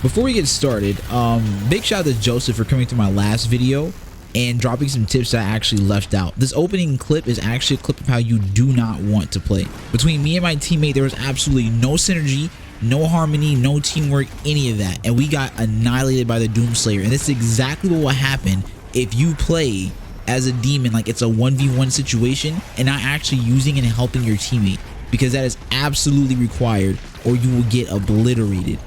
Before we get started, big shout out to Joseph for coming to my last video and dropping some tips that I actually left out. This opening clip is actually a clip of how you do not want to play. Between me and my teammate, there was absolutely no synergy, no harmony, no teamwork, any of that. And we got annihilated by the Doomslayer. And this is exactly what will happen if you play as a demon, like it's a 1v1 situation and not actually using and helping your teammate, because that is absolutely required or you will get obliterated.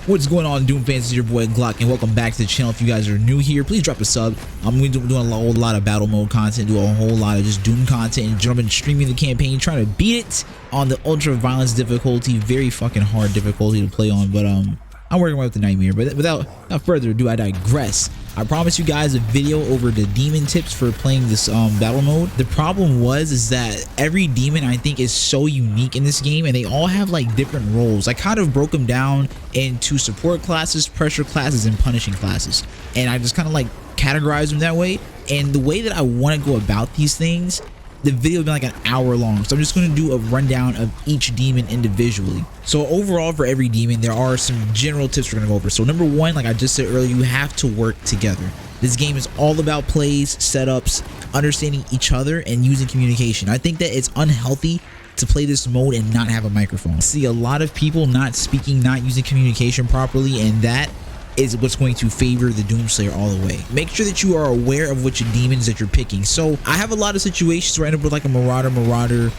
What's going on, Doom fans? It's your boy Glock, and welcome back to the channel. If you guys are new here, please drop a sub. I'm going to be doing a whole lot of battle mode content, do a whole lot of just Doom content, and jumping streaming the campaign, trying to beat it on the ultra violence difficulty. Very fucking hard difficulty to play on, but I'm working with the nightmare. But without further ado, I digress. I promised you guys a video over the demon tips for playing this battle mode. The problem is that every demon I think is so unique in this game, and they all have like different roles. I kind of broke them down into support classes, pressure classes, and punishing classes, and I just kind of like categorize them that way. And the way that I want to go about these things, the video will be like an hour long, so I'm just going to do a rundown of each demon individually. So overall, for every demon, there are some general tips we're going to go over. So number one, like I just said earlier, you have to work together. This game is all about plays, setups, understanding each other, and using communication. I think that it's unhealthy to play this mode and not have a microphone. I see a lot of people not speaking, not using communication properly, and that is what's going to favor the Doomslayer all the way. Make sure that you are aware of which demons that you're picking. So I have a lot of situations where I end up with like a Marauder,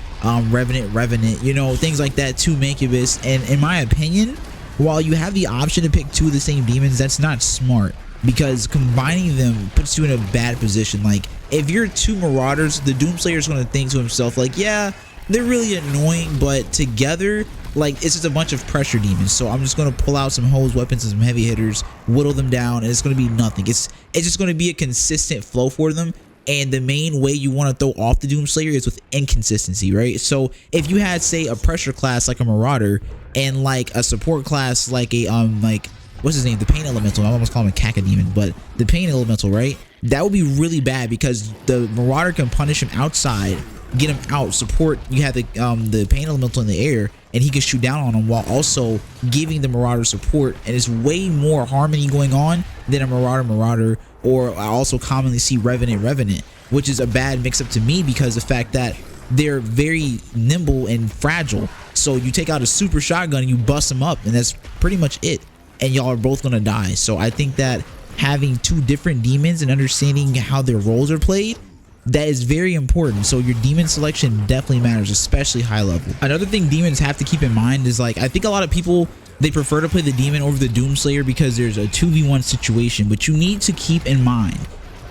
Revenant, you know, things like that, two Mancubus. And in my opinion, while you have the option to pick two of the same demons, that's not smart, because combining them puts you in a bad position. Like if you're two Marauders, the Doomslayer is going to think to himself like, yeah, they're really annoying, but together, like, it's just a bunch of pressure demons. So I'm just going to pull out some hose weapons and some heavy hitters, whittle them down, and it's going to be nothing. It's just going to be a consistent flow for them. And the main way you want to throw off the Doomslayer is with inconsistency, right? So if you had, say, a pressure class like a Marauder and like a support class like a like, what's his name, the Pain Elemental, I almost call him a Cacodemon, but the Pain Elemental, right? That would be really bad, because the Marauder can punish him outside, get him out. Support, you have the Pain Elemental in the air, and he can shoot down on him while also giving the Marauder support. And it's way more harmony going on than a Marauder, or I also commonly see Revenant, which is a bad mix-up to me because of the fact that they're very nimble and fragile. So you take out a super shotgun and you bust them up, and that's pretty much it, and y'all are both gonna die. So I think that having two different demons and understanding how their roles are played, that is very important. So your demon selection definitely matters, especially high level. Another thing demons have to keep in mind is, like, I think a lot of people, they prefer to play the demon over the Doomslayer because there's a 2v1 situation, but you need to keep in mind,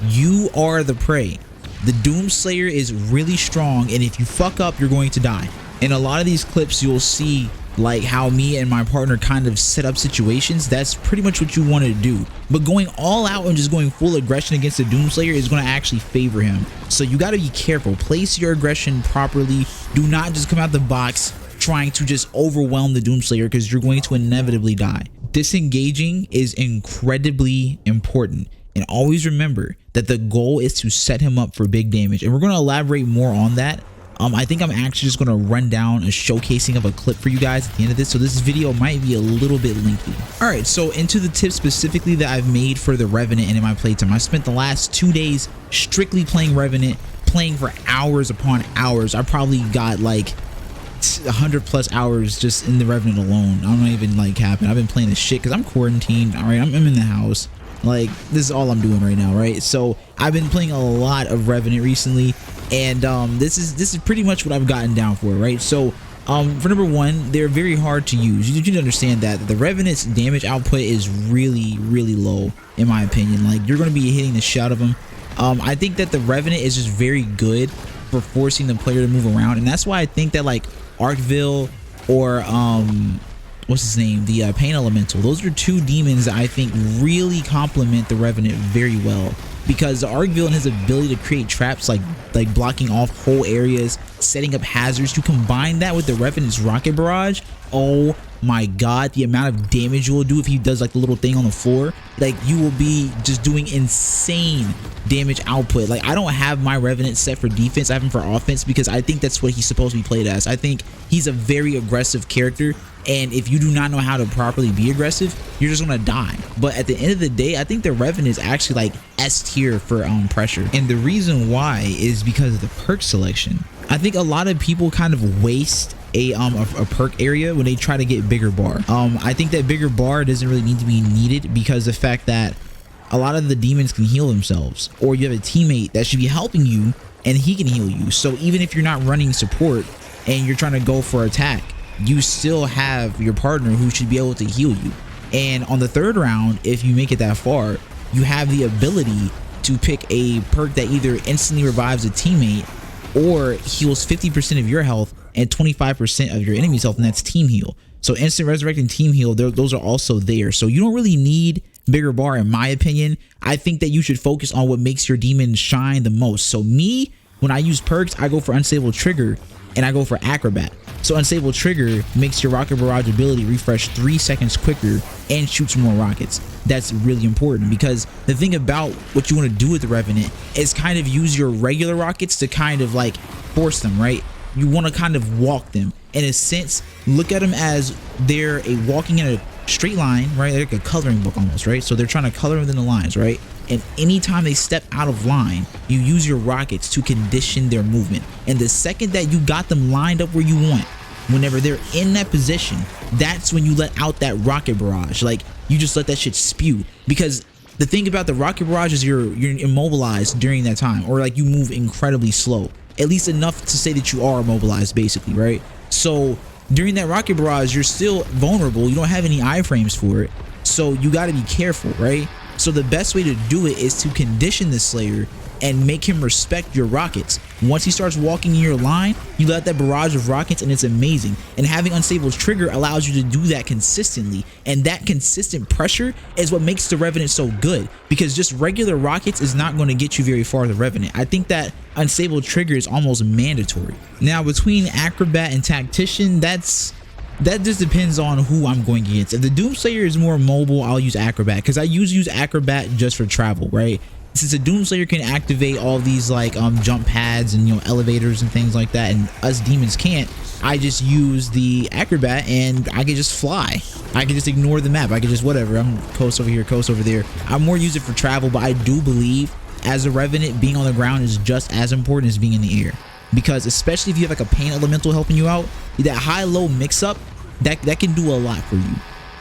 you are the prey. The Doomslayer is really strong, and if you fuck up, you're going to die. In a lot of these clips, you'll see like how me and my partner kind of set up situations. That's pretty much what you want to do. But going all out and just going full aggression against the Doomslayer is going to actually favor him. So you got to be careful. Place your aggression properly. Do not just come out the box trying to just overwhelm the Doomslayer, because you're going to inevitably die. Disengaging is incredibly important. And always remember that the goal is to set him up for big damage. And we're going to elaborate more on that. I think I'm actually just going to run down a showcasing of a clip for you guys at the end of this, so this video might be a little bit lengthy. All right, so into the tips specifically that I've made for the Revenant and in my playtime. I spent the last 2 days strictly playing Revenant, playing for hours upon hours. I probably got like 100+ hours just in the Revenant alone. I'm not even like capping. I've been playing this shit because I'm quarantined. All right, I'm in the house. Like, this is all I'm doing right now, right? So I've been playing a lot of Revenant recently, and this is pretty much what I've gotten down for, right? So for number one, they're very hard to use. You need to understand that the Revenant's damage output is really low, in my opinion. Like, you're going to be hitting the shit out of them. I think that the Revenant is just very good for forcing the player to move around, and that's why I think that like Arkville or what's his name, the Pain Elemental, those are two demons that I think really complement the Revenant very well, because the Arkville and his ability to create traps, like blocking off whole areas, setting up hazards, to combine that with the Revenant's rocket barrage, oh my god, the amount of damage you will do if he does like the little thing on the floor. Like, you will be just doing insane damage output. Like, I don't have my Revenant set for defense, I have him for offense, because I think that's what he's supposed to be played as. I think he's a very aggressive character, And if you do not know how to properly be aggressive, you're just gonna die. But at the end of the day, I think the Revenant is actually like S tier for pressure. And the reason why is because of the perk selection. I think a lot of people kind of waste a perk area when they try to get bigger bar. I think that bigger bar doesn't really need to be needed because the fact that a lot of the demons can heal themselves, or you have a teammate that should be helping you and he can heal you. So even if you're not running support and you're trying to go for attack, you still have your partner who should be able to heal you. And on the third round, if you make it that far, you have the ability to pick a perk that either instantly revives a teammate or heals 50% of your health and 25% of your enemy's health, and that's team heal. So instant resurrect and team heal, those are also there. So you don't really need bigger bar, in my opinion. I think that you should focus on what makes your demon shine the most. So me, when I use perks, I go for unstable trigger and I go for acrobat. So unstable trigger makes your rocket barrage ability refresh 3 seconds quicker and shoots more rockets. That's really important, because the thing about what you want to do with the Revenant is kind of use your regular rockets to kind of like force them, right? You want to kind of walk them in a sense. Look at them as they're walking in a straight line, right? They're like a coloring book almost, right? So they're trying to color within the lines, right? And anytime they step out of line, you use your rockets to condition their movement. And the second that you got them lined up where you want, whenever they're in that position, that's when you let out that rocket barrage. Like, you just let that shit spew. Because the thing about the rocket barrage is you're immobilized during that time, or like you move incredibly slow, at least enough to say that you are immobilized, basically, right? So during that rocket barrage, you're still vulnerable. You don't have any iframes for it, so you got to be careful, right? So the best way to do it is to condition the Slayer and make him respect your rockets. Once he starts walking in your line, you let that barrage of rockets, and it's amazing. And having unstable trigger allows you to do that consistently, and that consistent pressure is what makes the Revenant so good, because just regular rockets is not going to get you very far with the Revenant. I think that unstable trigger is almost mandatory. Now between acrobat and tactician, that just depends on who I'm going against. If the Doomslayer is more mobile, I'll use acrobat, because I use acrobat just for travel, right? Since a Doomslayer can activate all these like jump pads and, you know, elevators and things like that, and us demons can't, I just use the acrobat and I can just fly. I can just ignore the map. I can just whatever. I'm coast over here, coast over there. I more use it for travel, but I do believe as a Revenant, being on the ground is just as important as being in the air, because especially if you have like a pain elemental helping you out, that high-low mix-up that can do a lot for you.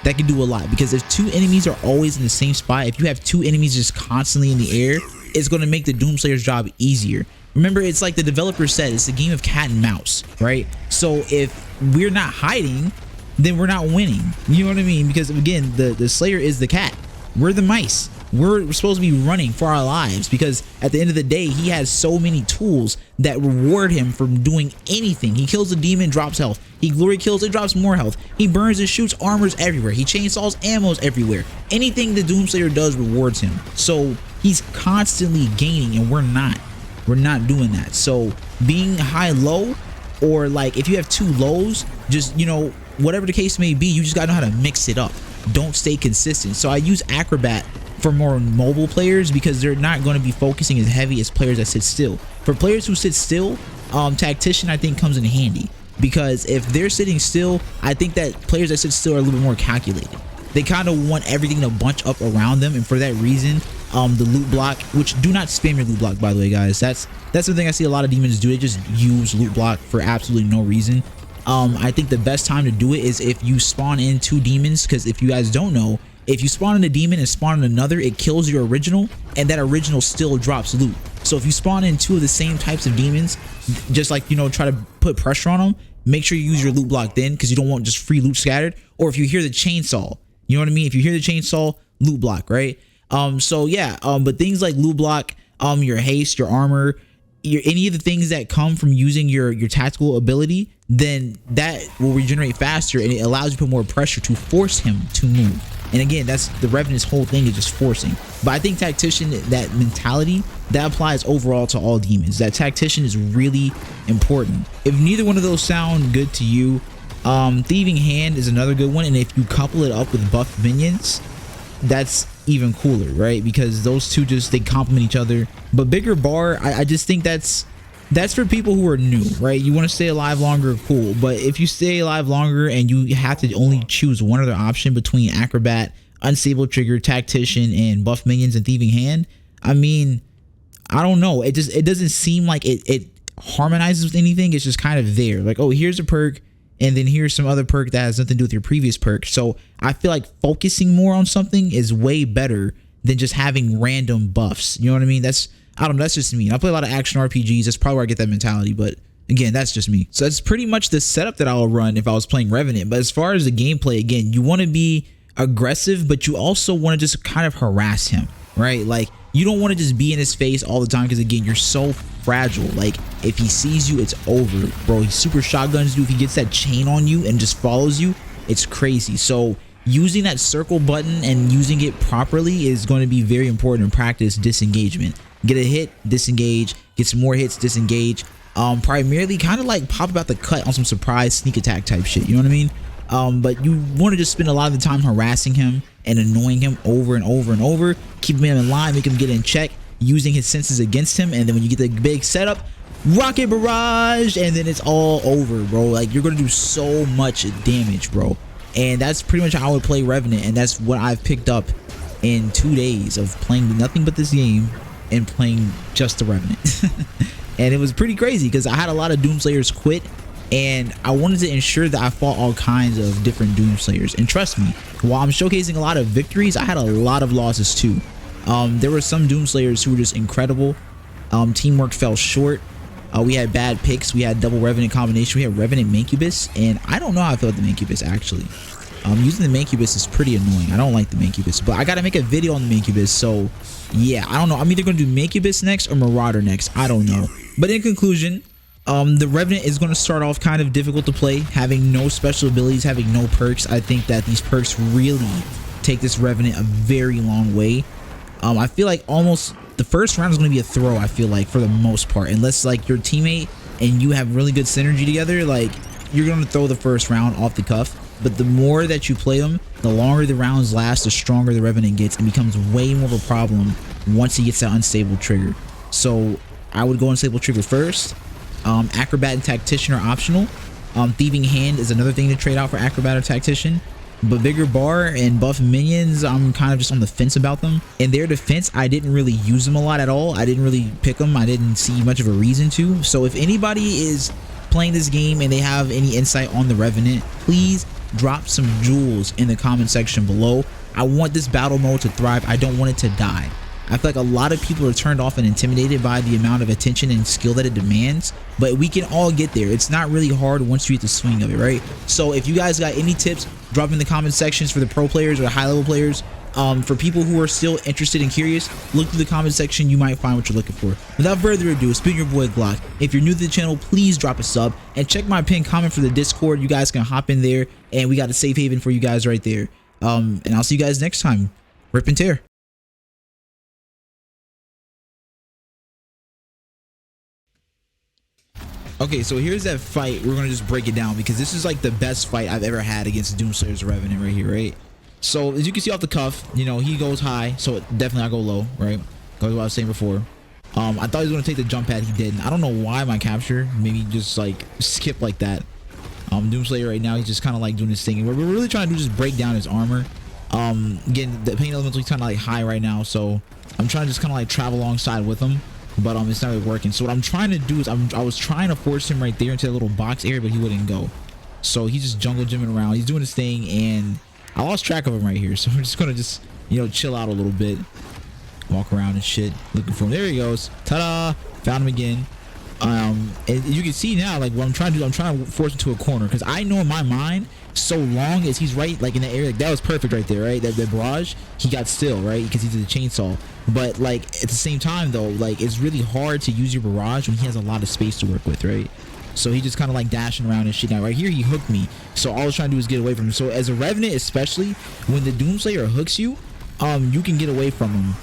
That can do a lot, because if two enemies are always in the same spot, if you have two enemies just constantly in the air, it's going to make the Doomslayer's job easier. Remember, it's like the developer said, it's a game of cat and mouse, right? So if we're not hiding, then we're not winning. You know what I mean? Because again, the Slayer is the cat. We're the mice. We're supposed to be running for our lives, because at the end of the day, he has so many tools that reward him from doing anything. He kills a demon, drops health. He glory kills, it drops more health. He burns and shoots, armors everywhere. He chainsaws, ammos everywhere. Anything the Doomslayer does rewards him. So he's constantly gaining, and we're not doing that. So being high-low, or like if you have two lows, just, you know, whatever the case may be, you just gotta know how to mix it up. Don't stay consistent. So I use acrobat for more mobile players, because they're not going to be focusing as heavy as players that sit still. For players who sit still, tactician I think comes in handy, because if they're sitting still, I think that players that sit still are a little bit more calculated. They kind of want everything to bunch up around them, and for that reason, the loot block, which do not spam your loot block, by the way, guys. That's the thing I see a lot of demons do. They just use loot block for absolutely no reason. I think the best time to do it is if you spawn in two demons, because if you guys don't know, if you spawn in a demon and spawn in another, it kills your original, and that original still drops loot. So if you spawn in two of the same types of demons, just like, you know, try to put pressure on them, make sure you use your loot block then, because you don't want just free loot scattered. Or if you hear the chainsaw, you know what I mean? If you hear the chainsaw, loot block, right? So yeah, but things like loot block, your haste, your armor, any of the things that come from using your tactical ability, then that will regenerate faster, and it allows you to put more pressure to force him to move. And again, that's the Revenant's whole thing, is just forcing. But I think tactician, that mentality, that applies overall to all demons. That tactician is really important. If neither one of those sound good to you, thieving hand is another good one, and if you couple it up with buff minions, that's even cooler, right? Because those two just, they complement each other. But bigger bar, I just think that's that's for people who are new, right? You want to stay alive longer, cool. But if you stay alive longer and you have to only choose one other option between Acrobat, Unstable Trigger, Tactician, and Buff Minions and Thieving Hand, I mean, I don't know. It doesn't seem like it harmonizes with anything. It's just kind of there. Like, oh, here's a perk, and then here's some other perk that has nothing to do with your previous perk. So I feel like focusing more on something is way better than just having random buffs. You know what I mean? I don't know, that's just me. I play a lot of action RPGs. That's probably where I get that mentality, but again, that's just me. So that's pretty much the setup that I will run if I was playing Revenant. But as far as the gameplay, again, you want to be aggressive, but you also want to just kind of harass him, right? Like, you don't want to just be in his face all the time because, again, you're so fragile. Like, if he sees you, it's over, bro. He super shotguns you. If he gets that chain on you and just follows you, it's crazy. So using that circle button and using it properly is going to be very important in practice disengagement. Get a hit, disengage, get some more hits, disengage. Primarily kind of like pop about the cut on some surprise sneak attack type shit, you know what I mean? But you want to just spend a lot of the time harassing him and annoying him over and over and over, keeping him in line, make him get in check, using his senses against him, and then when you get the big setup, rocket barrage, and then it's all over, bro. Like, you're gonna do so much damage, bro. And that's pretty much how I would play Revenant, and that's what I've picked up in 2 days of playing nothing but this game and playing just the Revenant. And it was pretty crazy because I had a lot of Doomslayers quit, and I wanted to ensure that I fought all kinds of different Doomslayers. And trust me, while I'm showcasing a lot of victories, I had a lot of losses too. There were some Doomslayers who were just incredible. Teamwork fell short. We had bad picks. We had double Revenant combination. We had Revenant Mancubus, and I don't know how I feel about the Mancubus actually. Using the Mancubus is pretty annoying. I don't like the Mancubus, but I gotta make a video on the Mancubus, so yeah, I don't know. I'm either gonna do Mancubus next or Marauder next. I don't know. But in conclusion, the Revenant is going to start off kind of difficult to play, having no special abilities, having no perks. I think that these perks really take this Revenant a very long way. I feel like almost the first round is going to be a throw, I feel like, for the most part. Unless, like, your teammate and you have really good synergy together, like, you're going to throw the first round off the cuff. But the more that you play them, the longer the rounds last, the stronger the Revenant gets and becomes way more of a problem once he gets that unstable trigger. So I would go unstable trigger first. Acrobat and Tactician are optional. Thieving Hand is another thing to trade out for Acrobat or Tactician. But bigger bar and buff minions, I'm kind of just on the fence about them. In their defense, I didn't really use them a lot at all. I didn't really pick them. I didn't see much of a reason to. So if anybody is playing this game and they have any insight on the Revenant, please drop some jewels in the comment section below. I want this battle mode to thrive. I don't want it to die. I feel like a lot of people are turned off and intimidated by the amount of attention and skill that it demands, but we can all get there. It's not really hard once you get the swing of it, right? So if you guys got any tips, drop in the comment sections for the pro players or high level players. For people who are still interested and curious, look through the comment section. You might find what you're looking for. Without further ado, it's been your boy Glock. If you're new to the channel, please drop a sub and check my pinned comment for the Discord. You guys can hop in there, and we got a safe haven for you guys right there. And I'll see you guys next time. Rip and tear. Okay, so here's that fight. We're gonna just break it down because this is like the best fight I've ever had against Doomslayer's Revenant right here, right? So as you can see off the cuff, you know, he goes high, so definitely I go low, right? Goes what I was saying before. I thought he was gonna take the jump pad, he didn't. I don't know why my capture maybe just like skip like that. Doomslayer right now, he's just kind of like doing his thing. And what we're really trying to do is just break down his armor. Again, the pain elemental is kind of like high right now, so I'm trying to just kind of like travel alongside with him. But it's not really working. So what I'm trying to do is I was trying to force him right there into that little box area, but he wouldn't go. So he's just jungle gymming around. He's doing his thing, and I lost track of him right here. So I'm just gonna you know, chill out a little bit, walk around and shit, looking for him. There he goes. Ta-da! Found him again. And you can see now, like, what I'm trying to do, I'm trying to force him to a corner because I know in my mind, so long as he's right, like in the area, like that was perfect right there, right? That barrage, he got still, right? Because he did the chainsaw. But like at the same time though, like it's really hard to use your barrage when he has a lot of space to work with, right? So he just kind of like dashing around and shit. Now right here he hooked me, so all I was trying to do is get away from him. So as a Revenant, especially when the Doomslayer hooks you, you can get away from him.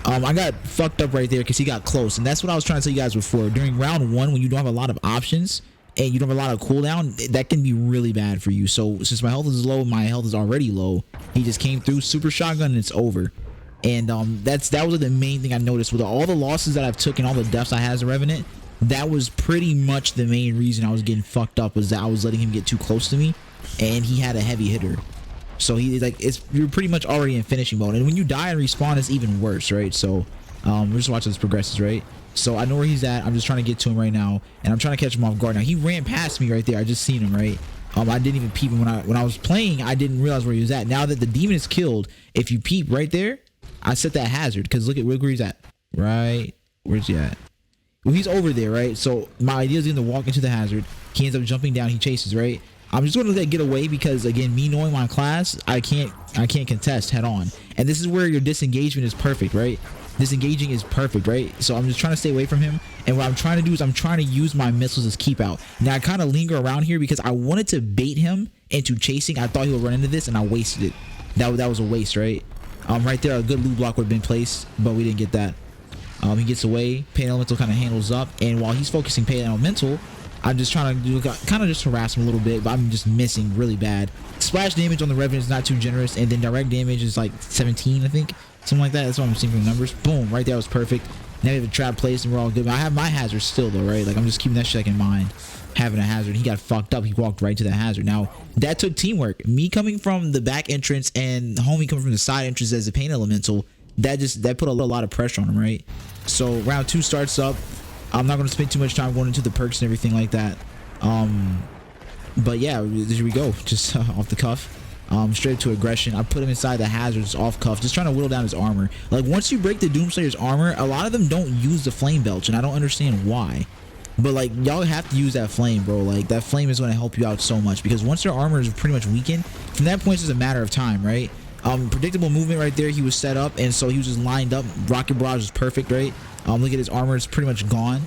I got fucked up right there because he got close, and that's what I was trying to tell you guys before. During round one, when you don't have a lot of options and you don't have a lot of cooldown, that can be really bad for you. So since my health is low, my health is already low, he just came through, super shotgun, and it's over. And that was the main thing I noticed with all the losses that I've took and all the deaths I had as a Revenant. that was pretty much the main reason I was getting fucked up, was that I was letting him get too close to me, and he had a heavy hitter. So he like, you're pretty much already in finishing mode, and when you die and respawn, it's even worse, right? So we're just watching this progresses, right? So I know where he's at. I'm just trying to get to him right now, and I'm trying to catch him off guard. Now he ran past me right there. I just seen him, right? I didn't even peep him when I was playing. I didn't realize where he was at. Now that the demon is killed, if you peep right there, I set that hazard, because look where he's at. Right, where's he at? Well, he's over there, right? So my idea is going to walk into the hazard. He ends up jumping down. He chases, right? I'm just going to let get away, because again, me knowing my class, I can't contest head on. And this is where your disengagement is perfect, right? Disengaging is perfect, right? So I'm just trying to stay away from him, and what I'm trying to do is I'm trying to use my missiles as keep out. Now I kind of linger around here because I wanted to bait him into chasing. I thought he would run into this, and I wasted it. That was a waste, right? Right there, a good loot block would have been placed, but we didn't get that. He gets away. Pain Elemental kind of handles up, and while he's focusing Pain Elemental, I'm just trying to do kind of just harass him a little bit, but I'm just missing really bad. Splash damage on the Revenant is not too generous, and then direct damage is like 17, I think. Something like that. That's what I'm seeing from the numbers. Boom, right there was perfect. Now we have a trap placed and we're all good. But I have my hazard still though, right? Like I'm just keeping that shit in mind. Having a hazard. He got fucked up. He walked right to the hazard. Now that took teamwork. Me coming from the back entrance and homie coming from the side entrance as a Pain Elemental, that put a lot of pressure on him, right? So round 2 starts up. I'm not going to spend too much time going into the perks and everything like that. But yeah, here we go. Just off the cuff. Straight to aggression. I put him inside the hazards off cuff, just trying to whittle down his armor. Like once you break the Doomslayer's armor, a lot of them don't use the flame belch, and I don't understand why. But like y'all have to use that flame, bro. Like that flame is going to help you out so much, because once their armor is pretty much weakened, from that point it's just a matter of time, right? Predictable movement right there. He was set up, and so he was just lined up. Rocket barrage is perfect, right? Look at his armor; it's pretty much gone.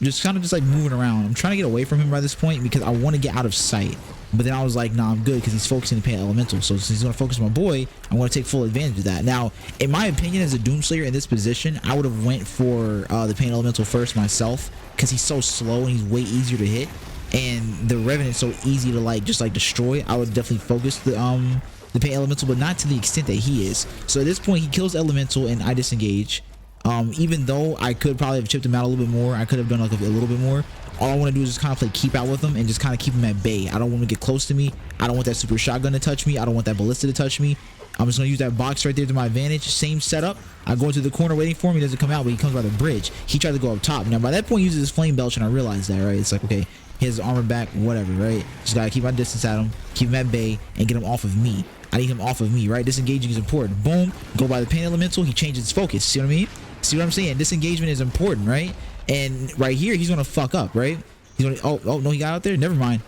Just kind of just like moving around. I'm trying to get away from him by this point because I want to get out of sight. But then I was like, nah, I'm good, because he's focusing the Pain Elemental. So since he's going to focus on my boy, I'm going to take full advantage of that. Now, in my opinion, as a Doomslayer in this position, I would have went for the Pain Elemental first myself, because he's so slow and he's way easier to hit. And the Revenant is so easy to like just like destroy. I would definitely focus the Pain Elemental, but not to the extent that he is. So at this point, he kills Elemental and I disengage. Even though I could probably have chipped him out a little bit more, I could have done like a little bit more. All I want to do is just kind of play keep out with him and just kind of keep him at bay. I don't want to get close to me. I don't want that super shotgun to touch me. I don't want that ballista to touch me. I'm just going to use that box right there to my advantage. Same setup. I go into the corner waiting for him. He doesn't come out, but he comes by the bridge. He tried to go up top. Now, by that point, he uses his flame belch, and I realized that, right? It's like, okay, he has his armor back, whatever, right? Just got to keep my distance at him, keep him at bay, and get him off of me. I need him off of me, right? Disengaging is important. Boom. Go by the Pain Elemental. He changes his focus. See what I mean? See what I'm saying? Disengagement is important, right? And right here, he's going to fuck up, right? He's gonna, oh no, he got out there. Never mind.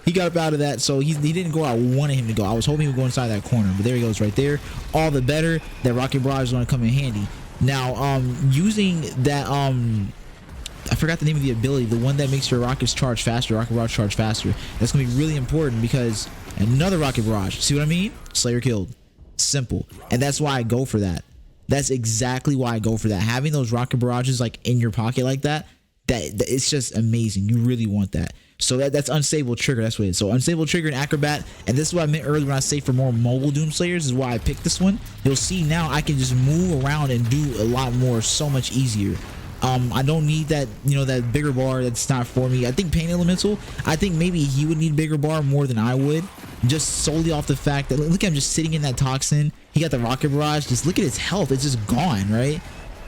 He got up out of that, so he didn't go. I wanted him to go. I was hoping he would go inside that corner, but there he goes right there. All the better. That rocket barrage is going to come in handy. Now, using that I forgot the name of the ability, the one that makes your rockets charge faster, rocket barrage charge faster. That's going to be really important, because another rocket barrage. See what I mean? Slayer killed. Simple. And that's why I go for that. That's exactly why I go for that. Having those rocket barrages like in your pocket like that, that it's just amazing. You really want that. So that's unstable trigger. That's what it is. So unstable trigger and acrobat. And this is what I meant earlier when I say for more mobile Doomslayers, is why I picked this one. You'll see now I can just move around and do a lot more, so much easier. I don't need that, you know, that bigger bar. That's not for me. I think Pain Elemental, I think maybe he would need bigger bar more than I would, just solely off the fact that look at him just sitting in that toxin. He got the rocket barrage. Just look at his health. It's just gone, right?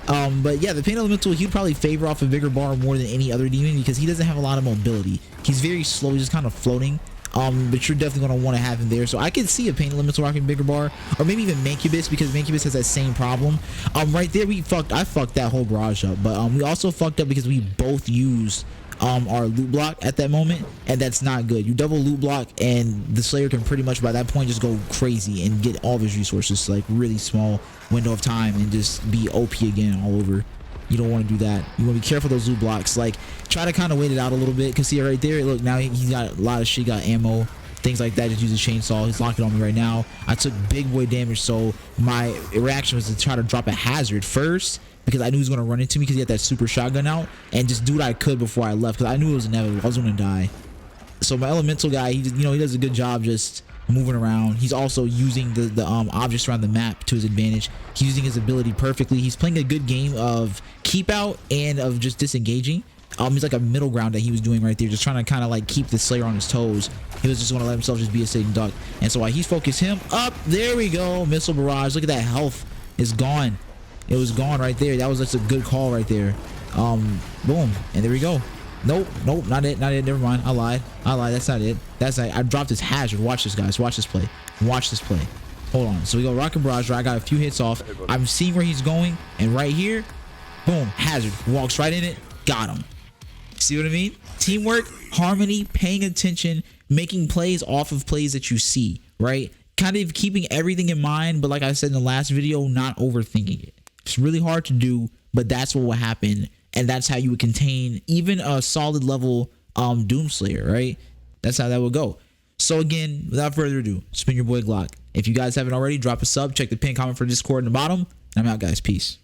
But yeah, the Pain Elemental, he'd probably favor off a bigger bar more than any other demon, because he doesn't have a lot of mobility. He's very slow. He's just kind of floating. But you're definitely going to want to have him there. So I can see a Pain Elemental rocking bigger bar, or maybe even Mancubus, because Mancubus has that same problem. Right there, I fucked that whole barrage up. But we also fucked up because we both used our loot block at that moment, and that's not good. You double loot block, and the Slayer can pretty much by that point just go crazy and get all of his resources, like really small window of time, and just be OP again all over. You don't want to do that. You want to be careful of those loot blocks. Like, try to kind of wait it out a little bit, because see right there, look, now he's got a lot of shit, got ammo, things like that. Just use a chainsaw. He's locking on me right now. I took big boy damage, so my reaction was to try to drop a hazard first, because I knew he was going to run into me because he had that super shotgun out, and just do what I could before I left, because I knew it was inevitable. I was going to die. So my elemental guy, he just, you know, he does a good job just moving around. He's also using the objects around the map to his advantage. He's using his ability perfectly. He's playing a good game of keep out and of just disengaging. He's like a middle ground that he was doing right there, just trying to kind of like keep the Slayer on his toes. He was just going to let himself just be a sitting duck. And so while he's focused him up, there we go, missile barrage. Look at that health, it's gone. It was gone right there. That was just a good call right there. Boom, and there we go. Nope, not it, never mind. I lied, that's not it. I dropped his hazard. Watch this, guys, watch this play. Hold on. So we go rocket barrage. I got a few hits off. I'm seeing where he's going, and right here, boom, hazard, walks right in it, got him. See what I mean? Teamwork, harmony, paying attention, making plays off of plays that you see, right? Kind of keeping everything in mind, but like I said in the last video, not overthinking it. It's really hard to do, but that's what will happen, and that's how you would contain even a solid level Doomslayer, right? That's how that would go. So again, without further ado, it's been your boy Glock. If you guys haven't already, drop a sub, check the pin comment for Discord in the bottom, and I'm out, guys. Peace.